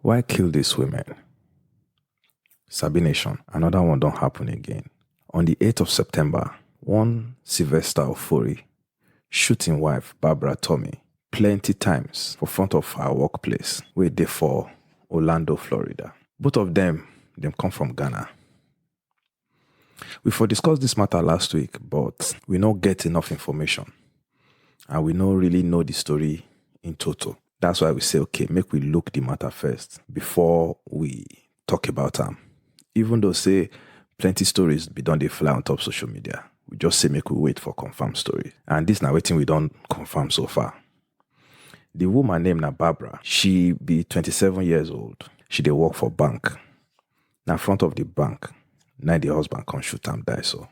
Why kill these women? Sabi Nation, another one don't happen again. On the 8th of September, one Sylvester Ofori shoot him wife, Barbara Tommy, plenty times for front of her workplace, where they for Orlando, Florida. Both of them come from Ghana. We for discussed this matter last week, but we not get enough information. And we don't really know the story in total. That's why we say, okay, make we look the matter first before we talk about them. Even though say plenty stories be done they fly on top social media. We just say make we wait for confirmed story. And this now waiting we don't confirm so far. The woman named Barbara, she be 27 years old. She dey work for bank. Now front of the bank, now the husband come shoot and die so.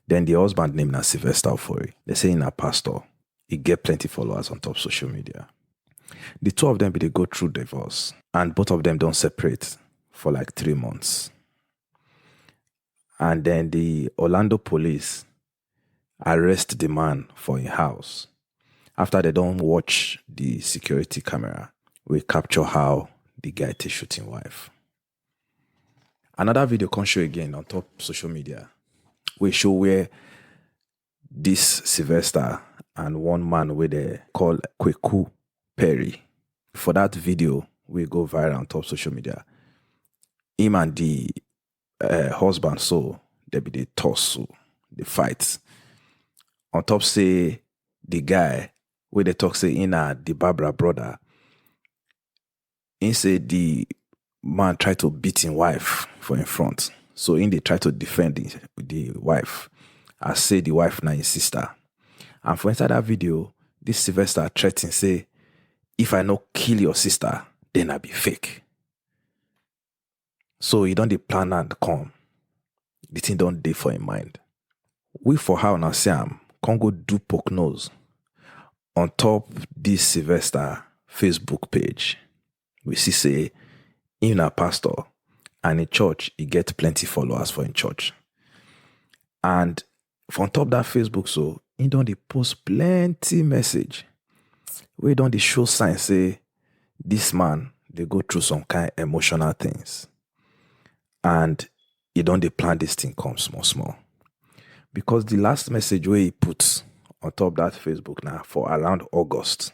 Then the husband named Sylvester Ofori. They say in a pastor. He get plenty followers on top social media. The two of them they go through divorce. And both of them don't separate for like 3 months. And then the Orlando police arrest the man for his house. After they don't watch the security camera, we capture how the guy is shooting wife. Another video can show again on top social media. We show where this Sylvester and one man where they call Kweku Perry. For that video, we go viral on top social media. Him and the husband, so they be the tussle, the fight. On top say the guy where they talk say the Barbara brother. He say the man try to beat his wife for in front. So they try to defend the wife. I say the wife na his sister. And for inside that video, this Sylvester threaten say, if I no kill your sister, then I be fake. So he don't dey plan and come. The thing don't dey for him mind. We for how now say can go do poke nose on top this Sylvester Facebook page. We see say him a pastor and in church he get plenty followers for in church. And from top that Facebook so he don't dey post plenty message. We don't dey show signs say this man they go through some kind of emotional things. And he don't dey plan this thing come small. Because the last message where he put on top that Facebook now for around August.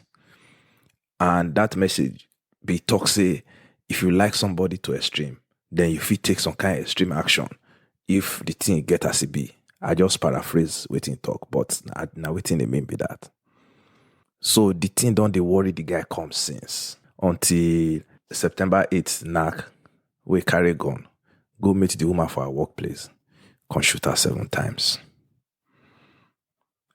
And that message be talk say if you like somebody to extreme, then you fit take some kind of extreme action if the thing get as it be. I just paraphrase waiting talk, but now waiting they mean be that. So the thing don't they worry the guy come since until September 8th, knock, we carry gun, go meet the woman for our workplace, come shoot her 7 times.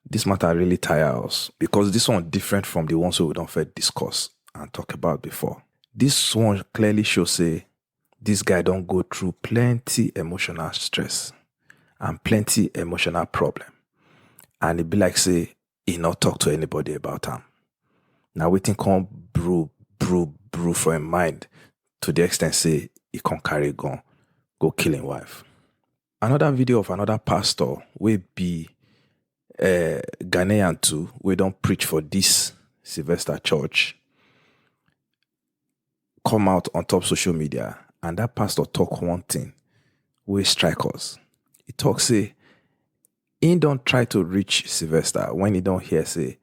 This matter really tire us because this one different from the ones we don't first discuss and talk about before. This one clearly shows say this guy don't go through plenty emotional stress and plenty emotional problem. And it be like say he not talk to anybody about him. Now waiting come brew for him mind to the extent say he can't carry gun, go kill him wife. Another video of another pastor will be Ghanaian too. We don't preach for this Sylvester church. Come out on top social media and that pastor talk one thing we strike us. He talk say he don't try to reach Sylvester when he don't hear say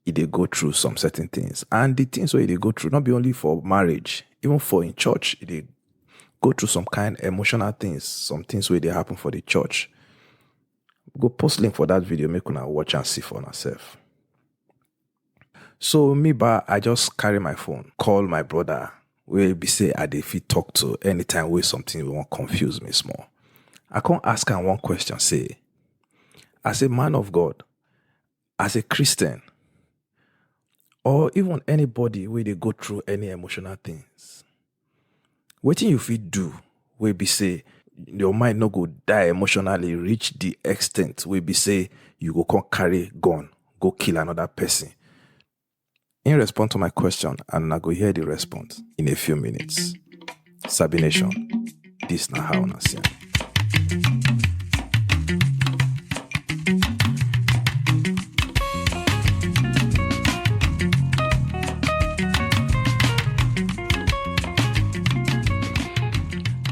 he dey go through some certain things. And the things where he dey go through, not be only for marriage, even for in church, he dey go through some kind of emotional things, some things where they happen for the church. Go post link for that video, make una watch and see for yourself. So I just carry my phone, call my brother, where be say I dey fit talk to anytime where something won't confuse me small. I can't ask him one question, say, as a man of God, as a Christian, or even anybody where they go through any emotional things, what you fit do where be say your mind no go die emotionally, reach the extent where be say you go come carry gun, go kill another person. In response to my question, and I go hear the response in a few minutes. Sabi Nation, this na how una see am.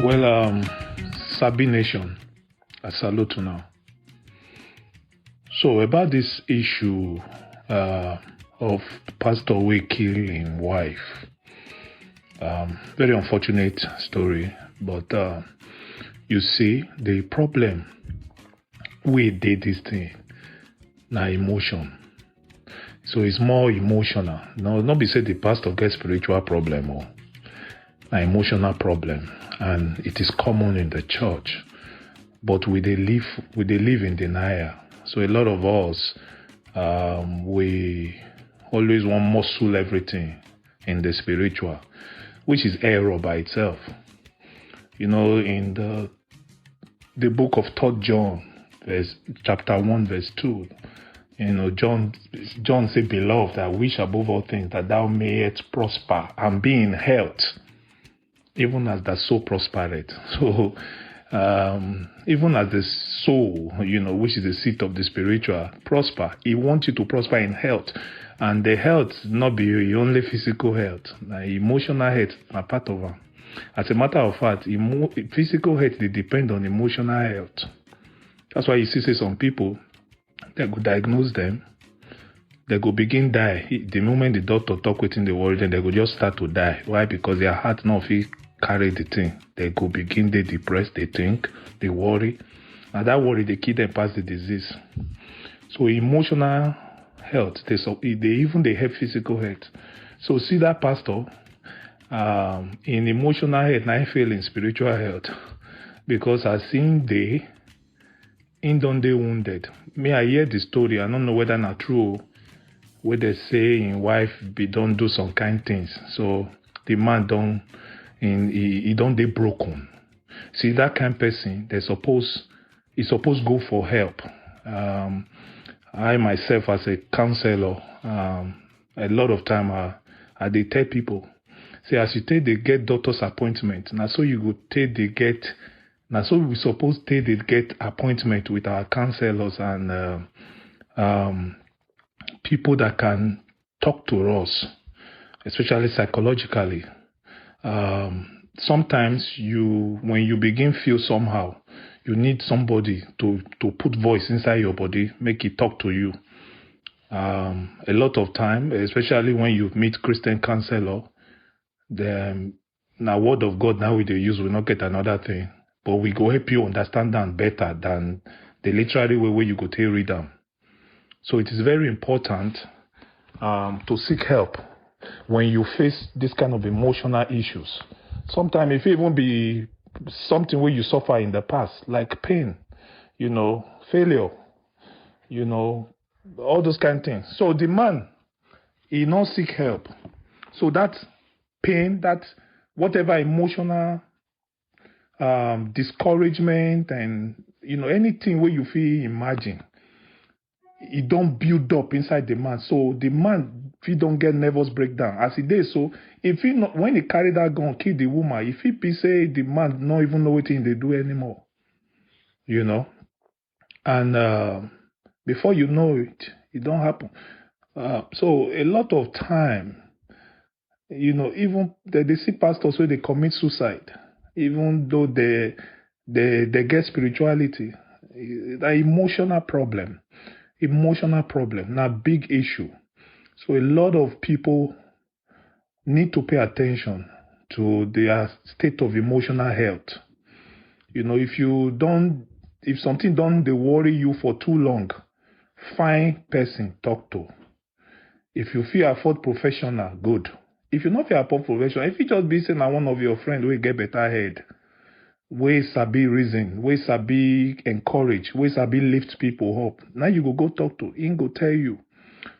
Well, Sabi Nation, I salute you now. So about this issue of pastor we kill his wife, very unfortunate story. But you see, the problem we did this thing, na emotion. So it's more emotional. No, not be say the pastor get spiritual problem or an emotional problem, and it is common in the church. But we they live in denial. So a lot of us we always want muscle everything in the spiritual, which is error by itself. You know, in the book of 3 John, chapter 1, verse 2. You know, John said, "Beloved, I wish above all things that thou mayest prosper and be in health, even as thy soul prospereth." So, even as the soul, you know, which is the seat of the spiritual, prosper, he wants you to prosper in health. And the health not be only physical health, emotional health, a part of it. As a matter of fact, physical health, they depend on emotional health. That's why you see some people, they go diagnose them, they go begin die. The moment the doctor talk within the world, then they go just start to die. Why? Because their heart not fit carry the thing. They go begin, they depress, they think, they worry. And that worry, they kill them past the disease. So emotional health, they even they have physical health. So see that pastor, in emotional health, now I feel in spiritual health. Because I seen they don't they wounded. Me, I hear the story. I don't know whether not true. Where they say in wife don't do some kind things. So the man he don't they broken. See that kind of person, he supposed go for help. I myself as a counselor, a lot of time I they tell people, say as you take they get doctor's appointment, now so you go take they get. Now, so we suppose they get appointment with our counselors and people that can talk to us, especially psychologically. Sometimes when you begin feel somehow, you need somebody to put voice inside your body, make it talk to you. A lot of time, especially when you meet Christian counselor, now word of God now we they use will not get another thing. But we go help you understand them better than the literary way where you go to read them. So it is very important to seek help when you face this kind of emotional issues. Sometimes it even be something where you suffer in the past, like pain, you know, failure, you know, all those kind of things. So the man, he not seek help. So that pain, that whatever emotional discouragement and, you know, anything where you feel imagine, it don't build up inside the man. So the man, if he don't get nervous breakdown, as he did, so if he not, when he carry that gun, kill the woman, if he be say the man not even know what they do anymore, you know, and before you know it, it don't happen. So a lot of time, you know, even they see pastors where they commit suicide, even though they get spirituality, the emotional problem, now big issue. So a lot of people need to pay attention to their state of emotional health. You know, if something don't they worry you for too long, find person talk to. If you feel afford professional, good. If you not feel afford professional, if you just be saying one of your friends will get better head, where Sabi reason, where Sabi encourage, where Sabi lift people up. Now you go talk to, he go tell you.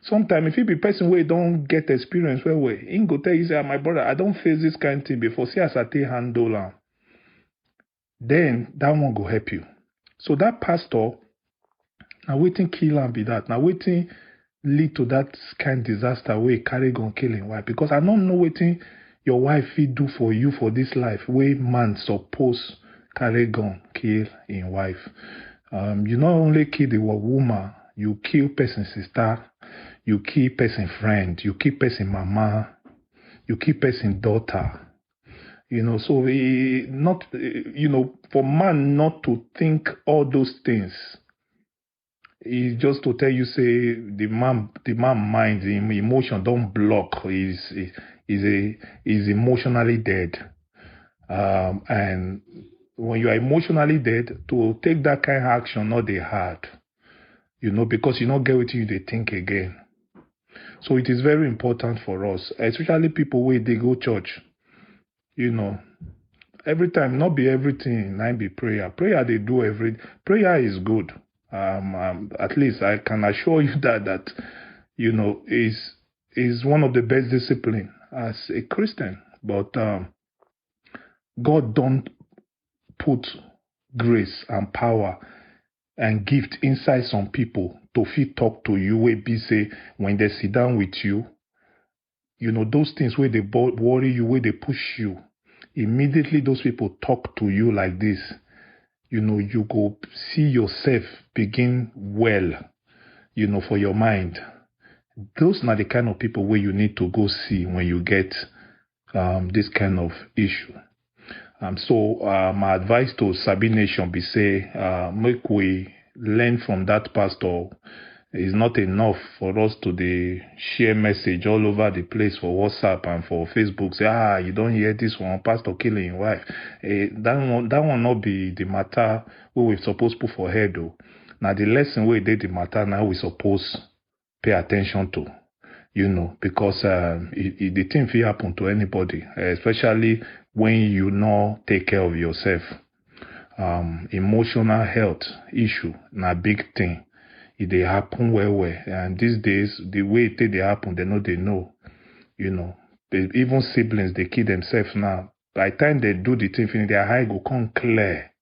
Sometimes if you be person where you don't get experience, he go tell you, say, my brother, I don't face this kind of thing before. See as I take handle am. Then that one go help you. So that pastor, now waiting kill and be that. Now waiting lead to that kind of disaster where you carry gun killing. Why? Because I don't know waiting your wife fit do for you for this life where man suppose carry gun kill in wife. You not only kill the woman, you kill person sister, you kill person friend, you kill person mama, you kill person daughter, So not, for man not to think all those things, is just to tell you, say the man mind, the emotion don't block, is emotionally dead. And when you are emotionally dead, to take that kind of action, not they hard, because you don't get what you they think again. So it is very important for us, especially people where they go church. Every time, not be everything, not be prayer. Prayer they do prayer is good. At least I can assure you that is one of the best discipline as a Christian. But God don't put grace and power and gift inside some people to fit talk to you where be say when they sit down with you, those things where they worry you, where they push you, immediately those people talk to you like this, you go see yourself begin well, for your mind. Those are the kind of people where you need to go see when you get this kind of issue. So my advice to Sabi Nation be say, make we learn from that pastor. It's not enough for us to share message all over the place for WhatsApp and for Facebook. Say, you don't hear this one, pastor killing his wife. That one not be the matter we we're supposed to put for head though. Now the lesson we did the matter now we supposed pay attention to. Because the thing will happen to anybody, especially when you not take care of yourself. Emotional health issue, na big thing. They happen well. And these days, the way they happen, they know. Even siblings, they kill themselves now. By the time they do the thing, their eye go come clear.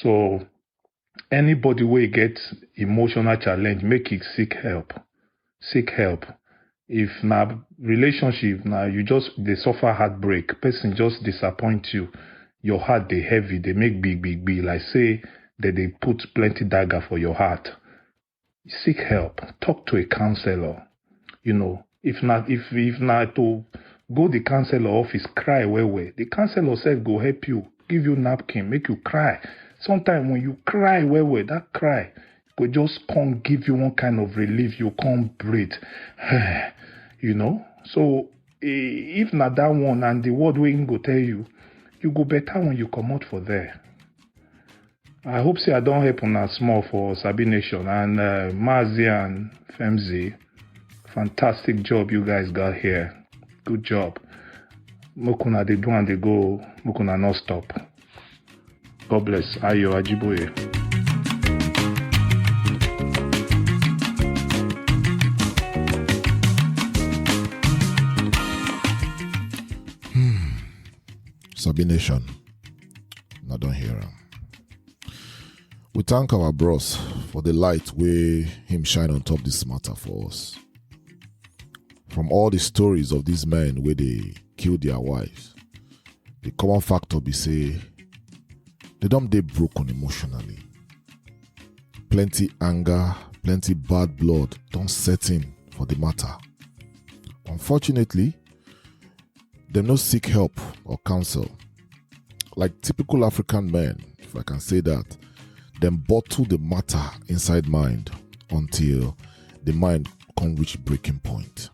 So anybody who gets emotional challenge, make it seek help. Seek help. If na relationship, now they suffer heartbreak. Person just disappoint you. Your heart they heavy. They make big. Like say that they put plenty dagger for your heart. Seek help. Talk to a counselor. If not to go the counselor office, cry well. The counselor self go help you, give you napkin, make you cry. Sometimes when you cry well, that cry could just come give you one kind of relief. You can't breathe. So if not that one and the word we go tell you, you go better when you come out for there. I hope say I don't help on that small for Sabi Nation and Mazi and Femzi. Fantastic job you guys got here. Good job. Mokuna they do and they go. Mokuna not stop. God bless. Ayo Ajiboye. Sabi Nation. I don't hear him. We thank our bros for the light where him shine on top this matter for us. From all the stories of these men where they kill their wives, the common factor be say they don't dey broken emotionally. Plenty anger, plenty bad blood don't set in for the matter. Unfortunately, them no seek help or counsel. Like typical African men, if I can say that, them bottle the matter inside mind until the mind can reach breaking point.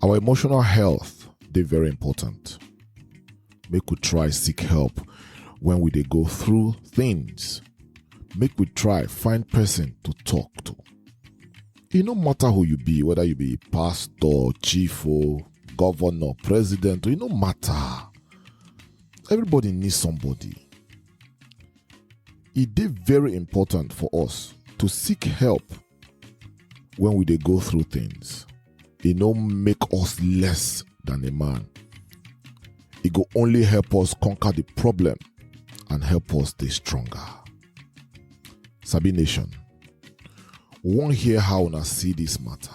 Our emotional health, they very important. Make we try seek help when we dey go through things. Make we try find person to talk to. It no matter who you be, whether you be pastor, chief, or governor, president, it no matter. Everybody needs somebody. It is very important for us to seek help when we dey go through things. It no make us less than a man. It go only help us conquer the problem and help us stay stronger. Sabi Nation, we wan hear how una see this matter.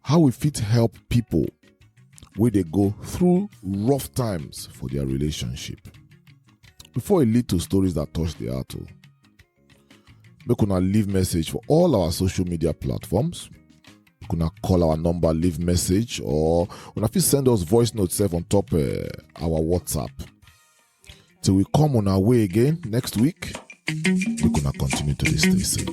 How we fit help people wey dey go through rough times for their relationship. Before it lead to stories that touch the heart, make una leave message for all our social media platforms. Make una call our number, leave message, or una fit send us voice notes sef on top our WhatsApp. Till we come on our way again next week, we gonna continue to stay safe.